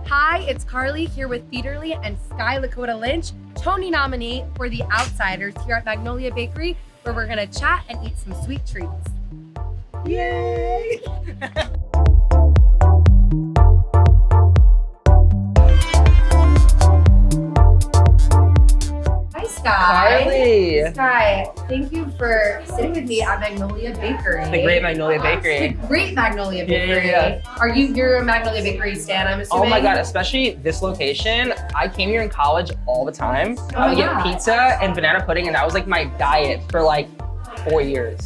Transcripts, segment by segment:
Hi, it's Carly here with Feederly and Sky Lakota-Lynch, Tony nominee for The Outsiders here at Magnolia Bakery, where we're gonna chat and eat some sweet treats. Yay! Hi, Sky. Carly! Sky, thank you for sitting with me at Magnolia Bakery. The great Magnolia Bakery. The great Magnolia Bakery. Yeah. You're a Magnolia Bakery stan, I'm assuming? Oh my God, especially this location. I came here in college all the time. I would get pizza and banana pudding, and that was like my diet for like 4 years.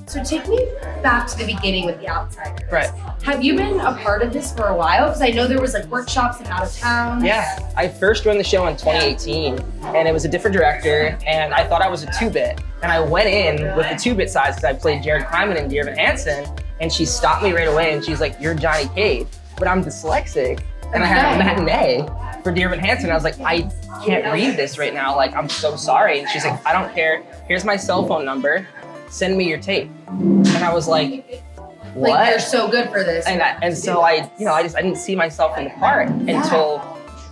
So take me back to the beginning with The Outsiders. Right. Have you been a part of this for a while? Because I know there was like workshops and out of town. Yeah, I first joined the show in 2018, and it was a different director, and I thought I was a 2-bit. And I went in with the 2-bit size because I played Jared Kleiman and Dear Evan Hansen, and she stopped me right away, and she's like, "You're Johnny Cade, but I'm dyslexic, and I have a matinee for Dear Evan Hansen." I was like, "I can't read this right now, like, I'm so sorry." And she's like, "I don't care, here's my cell phone number, send me your tape." And I was like, what? Like, you're so good for this. And so I didn't see myself in the part until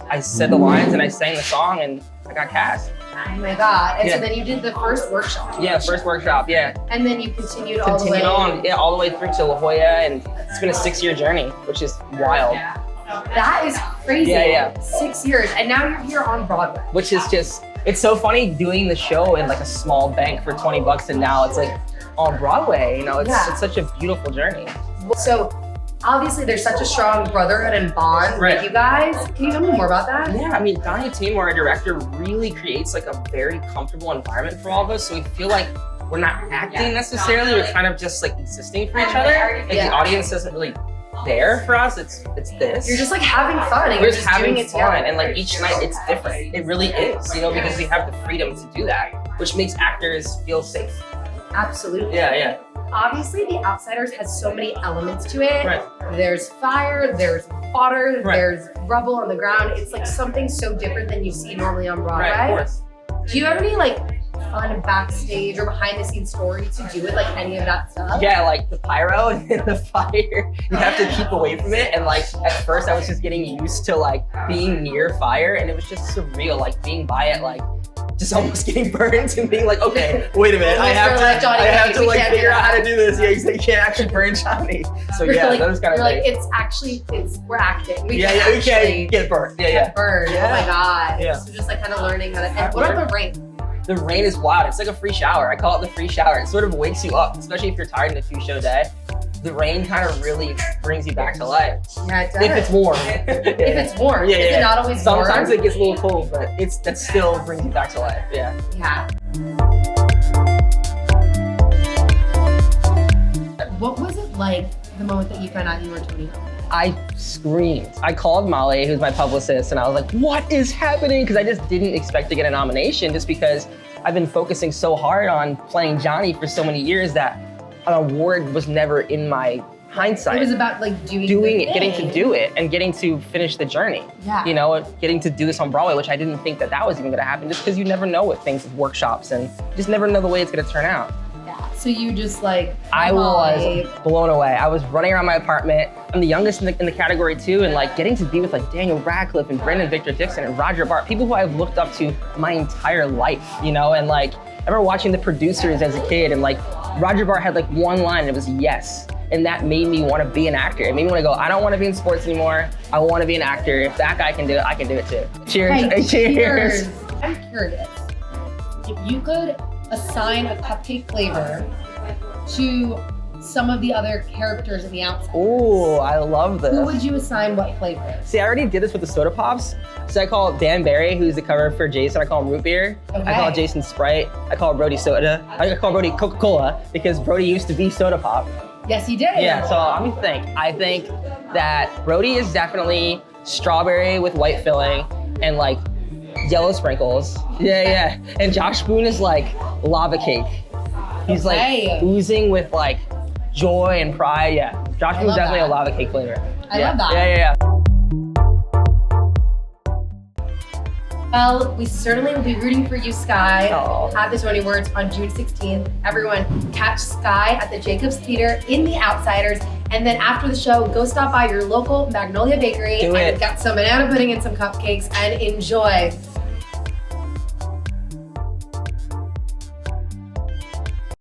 I said the lines and I sang the song and I got cast. Oh my God. And so then you did the first workshop. Yeah, first workshop, yeah. And then you continued all the way on, yeah, all the way through to La Jolla, and it's been a 6-year journey, which is wild. That is crazy. Yeah. 6 years. And now you're here on Broadway. Which is just, it's so funny doing the show in like a small bank for 20 bucks, and now it's like on Broadway, you know, it's such a beautiful journey. So obviously there's such a strong brotherhood and bond with you guys. Can you tell me more about that? Yeah, I mean, Donnie Timor, our director, really creates like a very comfortable environment for all of us. So we feel like we're not acting necessarily, we're kind of just like existing for each other. Like the audience isn't really there for us, it's this. You're just like having fun and we're you're just having doing it fun, together. and like each night it's different. It really is, you know, because we have the freedom to do that, which makes actors feel safe. Absolutely. Yeah. Obviously, The Outsiders has so many elements to it. Right. There's fire, there's water, Right. there's rubble on the ground. It's like something so different than you see normally on Broadway. Right, of course. Do you have any like fun backstage or behind the scenes story to do with like any of that stuff? Yeah, like the pyro and the fire, you have to keep away from it. And like at first I was just getting used to like being near fire, and it was just surreal, like being by it, like just almost getting burned and being like, okay, wait a minute, I have to like figure out how to do this. Yeah, you can't actually burn Johnny. So yeah, like, those kind of things. things. We're acting. We We can't get burned. Get burned. Yeah. Oh my God. Yeah. So just like kind of learning how to. And what about the rain? The rain is wild. It's like a free shower. I call it the free shower. It sort of wakes you up, especially if you're tired in a 2-show day. The rain kind of really brings you back to life. Yeah, it does. If it's warm. If it's warm. Yeah, Is it not always warm? Sometimes it gets a little cold, but that still brings you back to life. Yeah. Yeah. What was it like the moment that you found out you were Tony nominee? I screamed. I called Molly, who's my publicist, and I was like, what is happening? Because I just didn't expect to get a nomination, just because I've been focusing so hard on playing Johnny for so many years that an award was never in my hindsight. It was about like doing it, getting to do it, and getting to finish the journey. Yeah. You know, getting to do this on Broadway, which I didn't think that was even gonna happen, just because you never know with things with workshops, and you just never know the way it's gonna turn out. Yeah. So you just like. I was blown away. I was running around my apartment. I'm the youngest in the category too, and like getting to be with like Daniel Radcliffe and Brendan Victor Dixon and Roger Bart, people who I've looked up to my entire life, you know, and like I remember watching The Producers as a kid, and like Roger Bart had like one line, and it was yes. And that made me want to be an actor. It made me want to go, I don't want to be in sports anymore. I want to be an actor. If that guy can do it, I can do it too. Cheers. Hey, cheers. I'm curious. If you could assign a cupcake flavor to some of the other characters in The Outsiders, Ooh, I love this. who would you assign what flavor? See, I already did this with the soda pops. So I call Dan Barry, who's the cover for Jason, I call him root beer. Okay. I call Jason Sprite. I call Brody soda. I call Brody Coca-Cola because Brody used to be soda pop. Yes, he did. Yeah, so let me think. I think that Brody is definitely strawberry with white filling and like yellow sprinkles. Yeah. And Josh Boone is like lava cake. He's like oozing with like joy and pride. Yeah, Josh Boone's definitely a lava cake flavor. I love that. Yeah. Well, we certainly will be rooting for you, Sky, Aww. at the Tony Awards on June 16th. Everyone, catch Sky at the Jacobs Theater in The Outsiders, And then after the show, go stop by your local Magnolia Bakery Do it. and get some banana pudding and some cupcakes and enjoy.